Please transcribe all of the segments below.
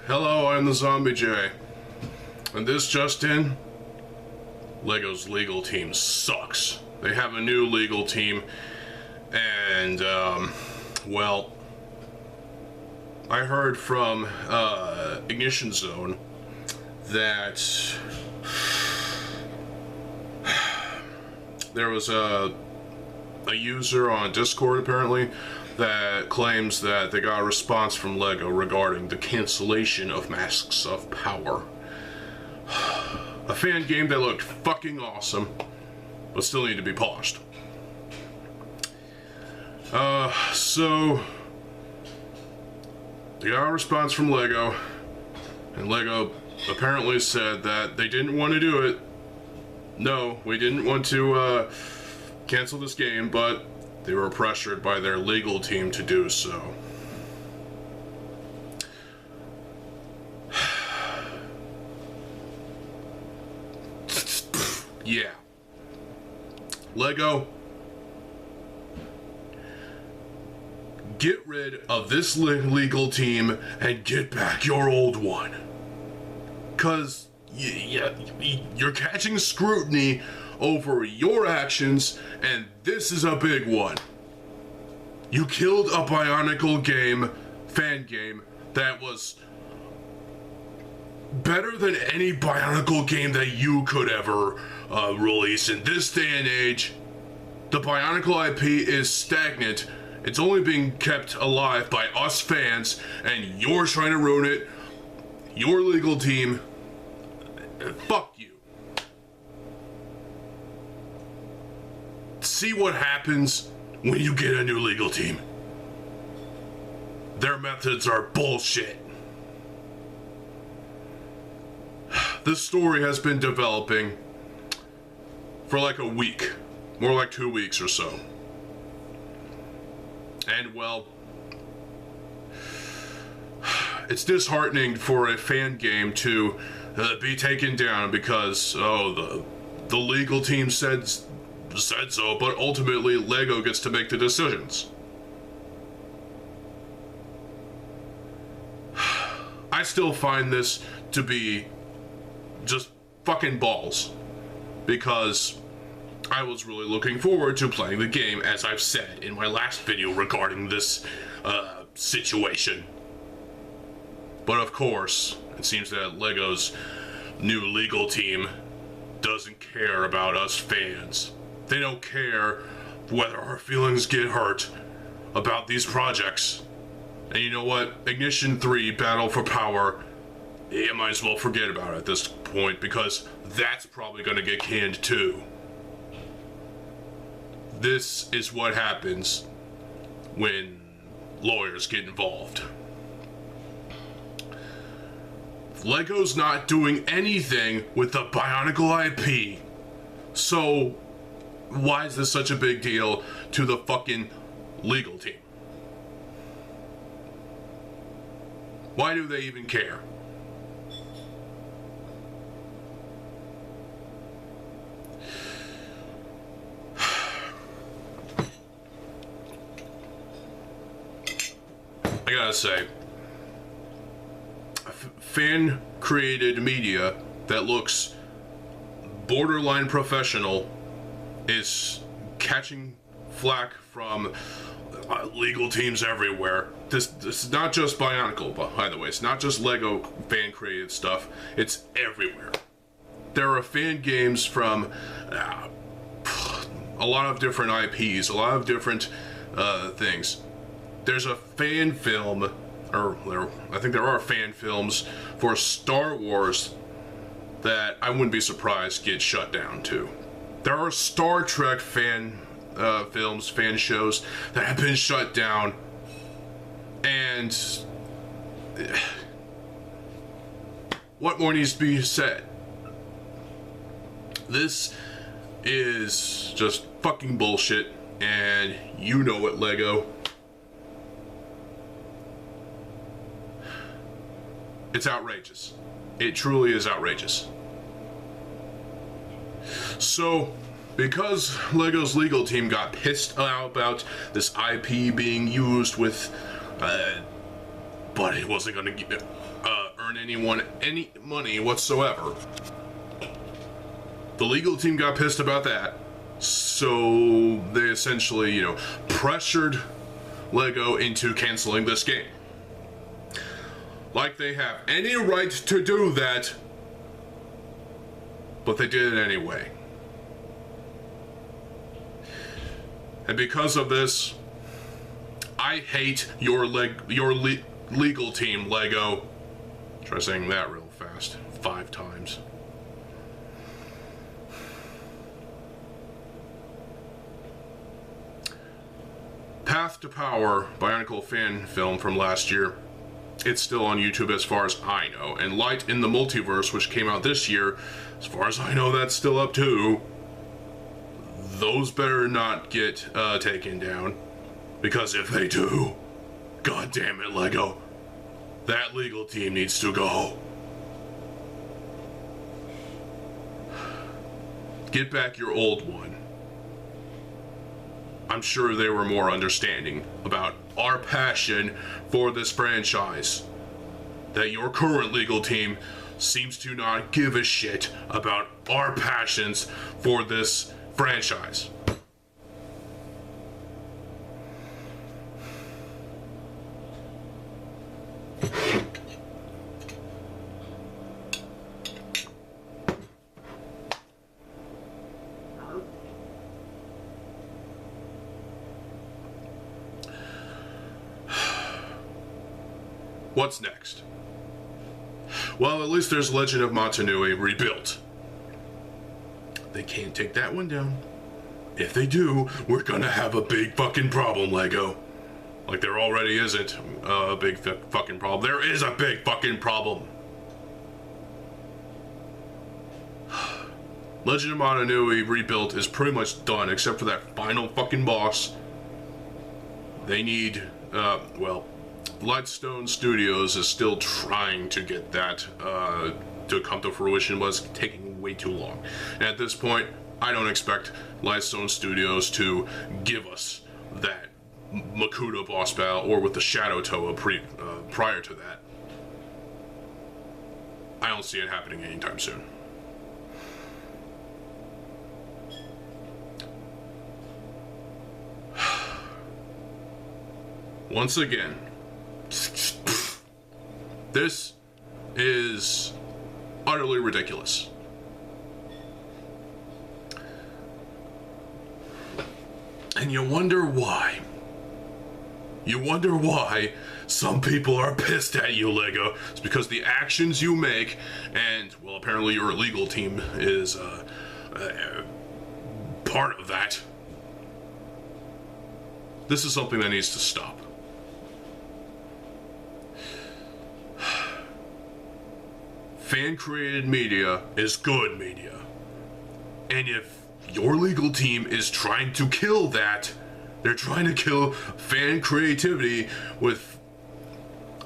Hello, I'm TheZOMBIEJ. And this just in, LEGO's legal team sucks. They have a new legal team, and, well, I heard from, Ignition Zone that there was a user on Discord, apparently, that claims that they got a response from LEGO regarding the cancellation of Masks of Power. A fan game that looked fucking awesome, but still need to be polished. So they got a response from LEGO, and LEGO apparently said that they didn't want to do it. No, we didn't want to, cancel this game, but they were pressured by their legal team to do so. Yeah. LEGO, get rid of this legal team and get back your old one. 'Cause you're catching scrutiny over your actions, and this is a big one. You killed a Bionicle game, fan game, that was better than any Bionicle game that you could ever release. In this day and age, the Bionicle IP is stagnant. It's only being kept alive by us fans, and you're trying to ruin it. Your legal team, fuck you. See what happens when you get a new legal team. Their methods are bullshit. This story has been developing for like a week, more like 2 weeks or so. And well, it's disheartening for a fan game to be taken down because, the legal team said so, but ultimately LEGO gets to make the decisions. I still find this to be just fucking balls, because I was really looking forward to playing the game, as I've said in my last video regarding this situation. But of course, it seems that LEGO's new legal team doesn't care about us fans. They don't care whether our feelings get hurt about these projects. And you know what? Ignition 3 Battle for Power, you might as well forget about it at this point, because that's probably going to get canned too. This is what happens when lawyers get involved. LEGO's not doing anything with the Bionicle IP. So why is this such a big deal to the fucking legal team? Why do they even care? I gotta say, fan-created media that looks borderline professional is catching flack from legal teams everywhere. This is not just Bionicle, by the way. It's not just LEGO fan-created stuff. It's everywhere. There are fan games from a lot of different IPs, a lot of different things. There's a fan film, I think there are fan films for Star Wars that I wouldn't be surprised get shut down too. There are Star Trek fan films, fan shows that have been shut down, and what more needs to be said? This is just fucking bullshit, and you know it, LEGO. It's outrageous. It truly is outrageous. So, because LEGO's legal team got pissed about this IP being used with, but it wasn't going to earn anyone any money whatsoever. The legal team got pissed about that, so they essentially, you know, pressured LEGO into canceling this game. Like they have any right to do that, but they did it anyway. And because of this, I hate your legal team, LEGO. Try saying that real fast, 5 times. Path to Power, Bionicle fan film from last year. It's still on YouTube as far as I know. And Light in the Multiverse, which came out this year, as far as I know, that's still up too. Those better not get taken down. Because if they do, god damn it, LEGO, that legal team needs to go. Get back your old one. I'm sure they were more understanding about our passion for this franchise. That your current legal team seems to not give a shit about our passions for this franchise. What's next? Well, at least there's Legend of Montanui rebuilt. They can't take that one down. If they do, we're gonna have a big fucking problem, LEGO. Like there already isn't a big fucking problem. There is a big fucking problem. Legend of Montanui rebuilt is pretty much done, except for that final fucking boss. They need, well, Lightstone Studios is still trying to get that to come to fruition, but it's taking way too long. And at this point, I don't expect Lightstone Studios to give us that Makuta boss battle, or with the Shadow Toa prior to that. I don't see it happening anytime soon. Once again, this is utterly ridiculous. And you wonder why. You wonder why some people are pissed at you, LEGO. It's because the actions you make, and, well, apparently your legal team is part of that. This is something that needs to stop. Fan-created media is good media. And if your legal team is trying to kill that, they're trying to kill fan creativity with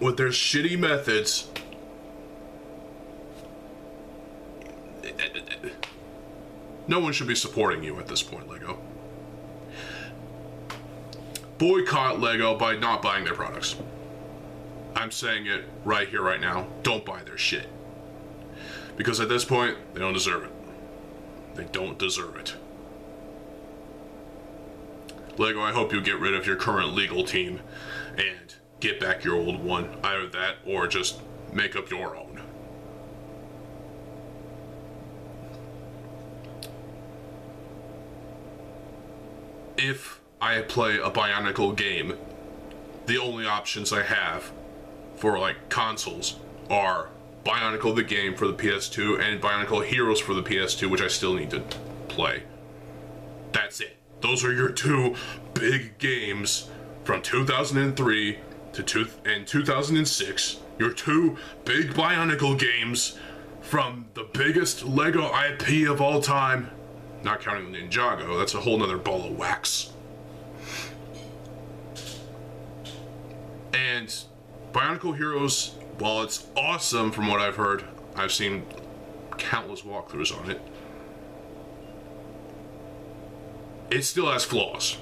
their shitty methods. No one should be supporting you at this point, LEGO. Boycott LEGO by not buying their products. I'm saying it right here, right now. Don't buy their shit. Because at this point, they don't deserve it. They don't deserve it. LEGO, I hope you get rid of your current legal team and get back your old one. Either that or just make up your own. If I play a Bionicle game, the only options I have for like consoles are Bionicle the game for the PS2 and Bionicle Heroes for the PS2, which I still need to play. That's it. Those are your two big games from 2003 to 2006. Your two big Bionicle games from the biggest LEGO IP of all time. Not counting Ninjago, that's a whole nother ball of wax. And Bionicle Heroes, while it's awesome from what I've heard, I've seen countless walkthroughs on it, it still has flaws.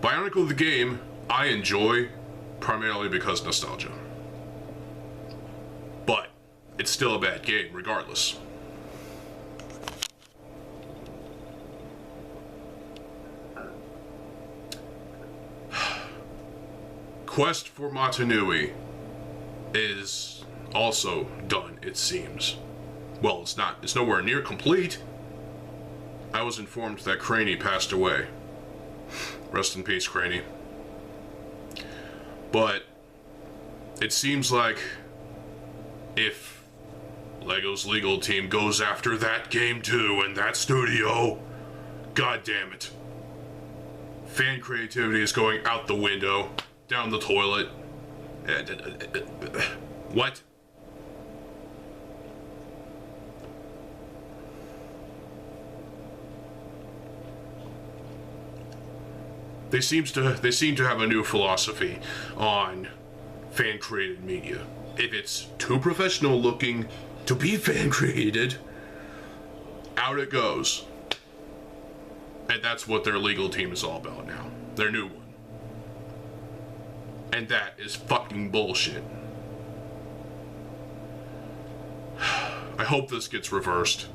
Bionicle the game, I enjoy primarily because nostalgia. but it's still a bad game regardless. Quest for Matanui is also done, it seems. Well, it's not. It's nowhere near complete. I was informed that Craney passed away. Rest in peace, Craney. But it seems like if LEGO's legal team goes after that game too and that studio, god damn it. Fan creativity is going out the window, down the toilet. What? They seem to have a new philosophy on fan-created media. If it's too professional looking to be fan-created, out it goes. And that's what their legal team is all about now. Their new one. And that is fucking bullshit. I hope this gets reversed.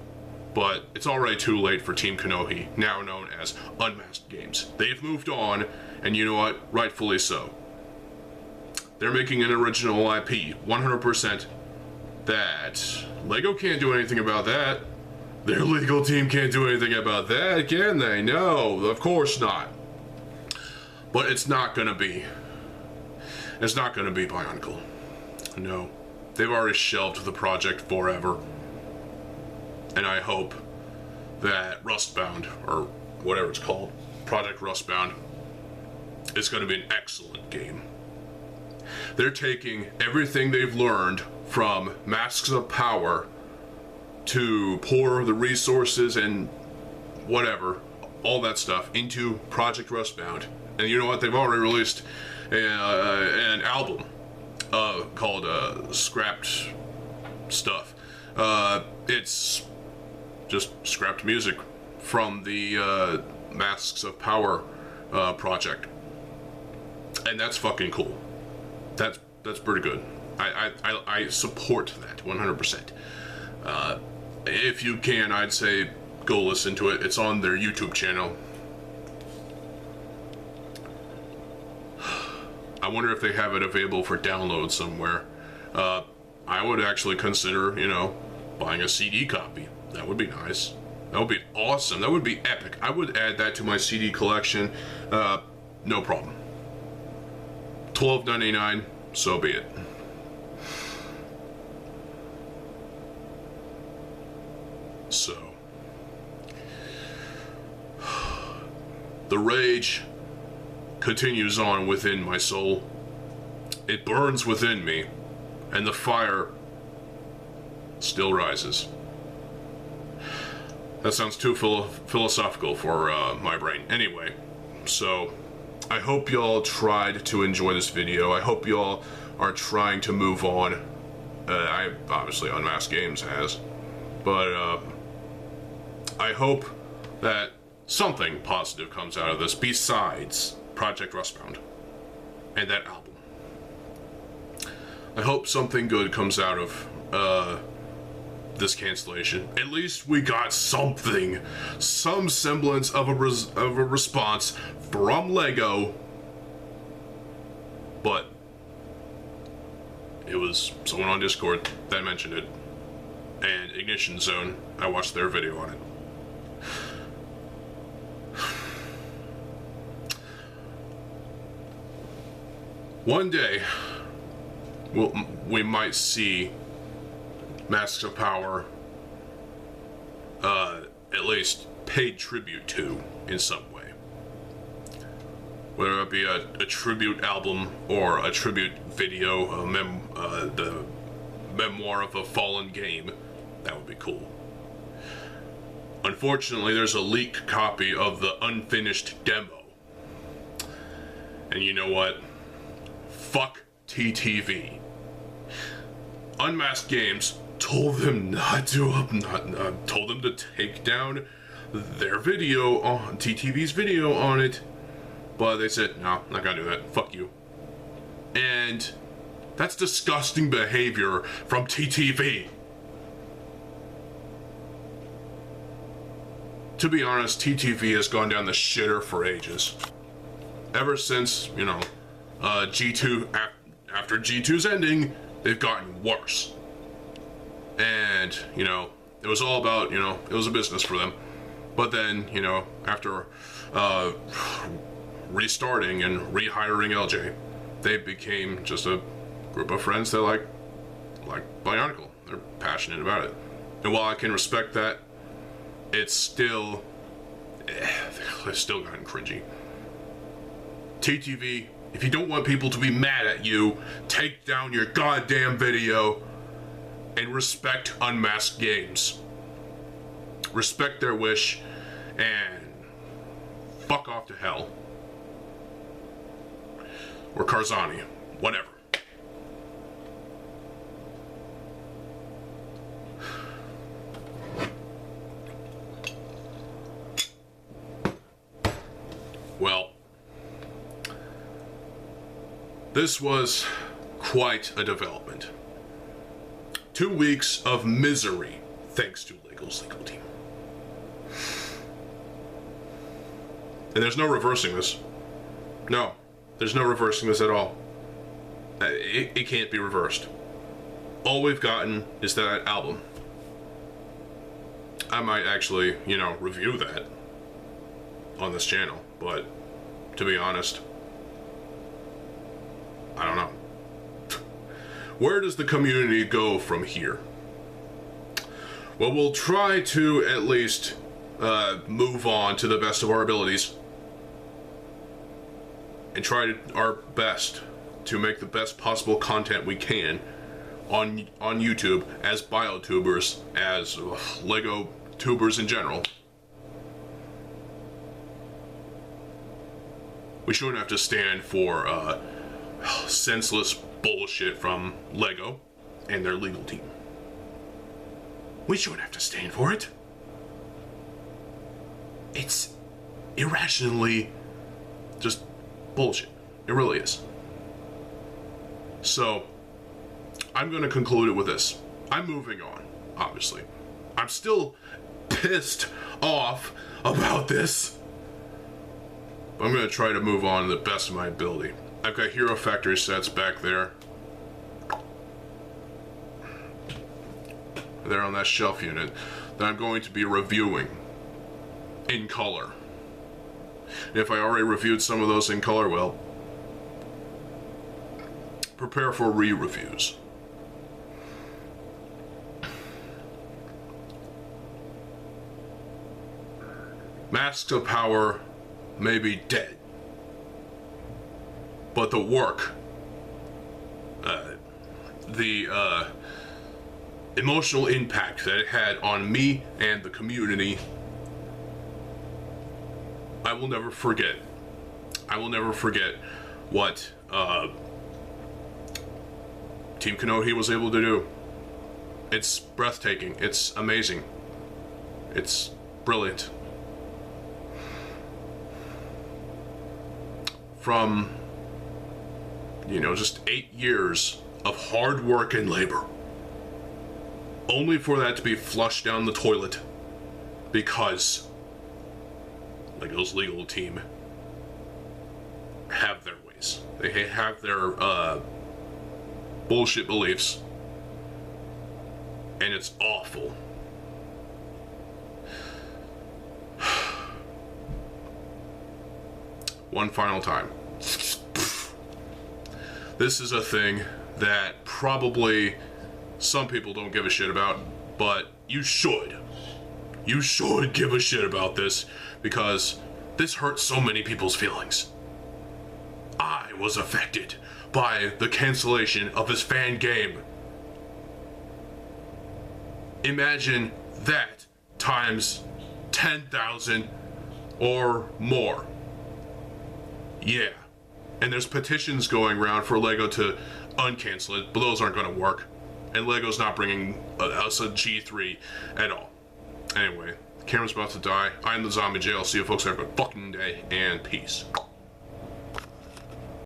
But it's already too late for Team Konohi, now known as Unmasked Games. They've moved on, and you know what? Rightfully so. They're making an original IP, 100%. That LEGO can't do anything about that. Their legal team can't do anything about that, can they? No, of course not. But it's not gonna be. It's not gonna be Bionicle. No. They've already shelved the project forever. And I hope that Rustbound, or whatever it's called, Project Rustbound, is going to be an excellent game. They're taking everything they've learned from Masks of Power to pour the resources and whatever, all that stuff, into Project Rustbound. And you know what? They've already released an album called Scrapped Stuff. It's just scrapped music from the Masks of Power project, and that's fucking cool. That's pretty good. I support that 100%. If you can, I'd say go listen to it. It's on their YouTube channel. I wonder if they have it available for download somewhere. I would actually consider, buying a CD copy. That would be nice. That would be awesome. That would be epic. I would add that to my CD collection. No problem. $12.99, so be it. So, the rage continues on within my soul. It burns within me, and the fire still rises. That sounds too philosophical for my brain. Anyway, so I hope y'all tried to enjoy this video. I hope y'all are trying to move on. Obviously Unmasked Games has, but I hope that something positive comes out of this besides Project Rustbound and that album. I hope something good comes out of this cancellation. At least we got something, some semblance of a response from LEGO, but it was someone on Discord that mentioned it, and Ignition Zone, I watched their video on it. One day, we might see Masks of Power, at least paid tribute to in some way. Whether it be a tribute album or a tribute video, the memoir of a fallen game, that would be cool. Unfortunately, there's a leaked copy of the unfinished demo. And you know what? Fuck TTV. Unmasked Games told them told them to take down their video on TTV's video on it, but they said, no, not gonna do that, fuck you. And That's disgusting behavior from TTV. To be honest, TTV has gone down the shitter for ages. Ever since, you know, G2, after G2's ending, they've gotten worse. And, you know, it was all about, you know, it was a business for them. But then, you know, after restarting and rehiring LJ, they became just a group of friends that like Bionicle. They're passionate about it. And while I can respect that, it's still, it's still gotten cringy. TTV, if you don't want people to be mad at you, take down your goddamn video and respect Unmasked Games. Respect their wish and fuck off to hell. Or Karzani, whatever. Well, this was quite a development. 2 weeks of misery thanks to LEGO's legal team. And there's no reversing this. No, there's no reversing this at all. It can't be reversed. All we've gotten is that album. I might actually, you know, review that on this channel, but to be honest, I don't know. Where does the community go from here? Well, we'll try to at least move on to the best of our abilities and try our best to make the best possible content we can on YouTube as biotubers, as LEGO tubers in general. We shouldn't have to stand for senseless bullshit from LEGO and their legal team. We shouldn't have to stand for it. It's irrationally just bullshit. It really is. So, I'm going to conclude it with this. I'm moving on, obviously. I'm still pissed off about this. But I'm going to try to move on to the best of my ability. I've got Hero Factory sets back there. There on that shelf unit that I'm going to be reviewing in color. And if I already reviewed some of those in color, well, prepare for re-reviews. Masks of Power may be dead, but the work, the emotional impact that it had on me and the community, I will never forget. I will never forget what Team Kanohi was able to do. It's breathtaking. It's amazing. It's brilliant. From, you know, just 8 years of hard work and labor, only for that to be flushed down the toilet because LEGO's legal team have their ways. They have their bullshit beliefs, and it's awful. One final time. This is a thing that probably some people don't give a shit about, but you should. You should give a shit about this, because this hurts so many people's feelings. I was affected by the cancellation of this fan game. Imagine that times 10,000 or more. Yeah. And there's petitions going around for LEGO to uncancel it, but those aren't going to work. And LEGO's not bringing us a G3 at all. Anyway, the camera's about to die. I'm TheZOMBIEJ. I'll see you folks have a good fucking day, and peace.